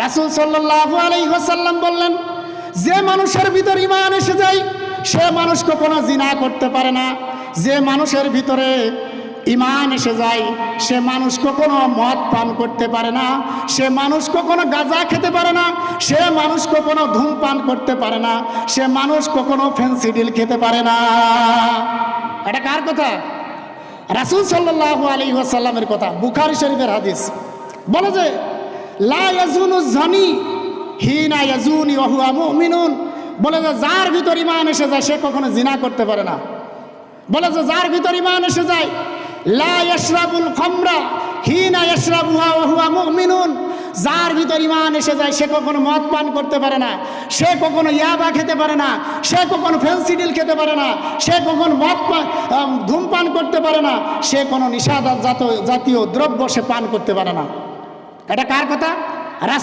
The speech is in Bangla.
রাসূল সাল্লাল্লাহু আলাইহি ওয়াসাল্লাম বললেন, যে মানুষের ভিতর ঈমান এসে যায় সে মানুষ কখনো জিনা করতে পারে না। যে মানুষের ভিতরে ঈমান এসে যায় সে মানুষ কখনো মদ পান করতে পারে না, সে মানুষ কখনো গাঁজা খেতে পারে না, সে মানুষ কখনো ধূমপান করতে পারে না, সে মানুষ কখনো ফেন্সিডিল খেতে পারে না। এটা কার কথা? রাসূল সাল্লাল্লাহু আলাইহি ওয়াসাল্লামের কথা, বুখারী শরীফের হাদিস। বলে যে লা ইয়াজুনু জানি হিনা ইয়াজুনি ওয়া হুয়া মুমিনুন। বলে যে যার ভিতর ঈমান এসে যায় সে কখনো জিনা করতে পারে না। বলে যে যার ভিতর ঈমান এসে যায় লা ইয়াশরাবুল খামরা হিনা ইয়াশরাবুহা ওয়া হুয়া মুমিনুন। যার ভিতর ঈমান এসে যায় সে কখনো মদ পান করতে পারে না, সে কখনো ইয়াবা খেতে পারে না, সে কখনো ফেন্সিডিল খেতে পারে না, সে কখনো ধূমপান করতে পারে না, সে কোনো নিষেধাজ্ঞা জাতীয় দ্রব্য সে পান করতে পারে না। এটা কার কথা?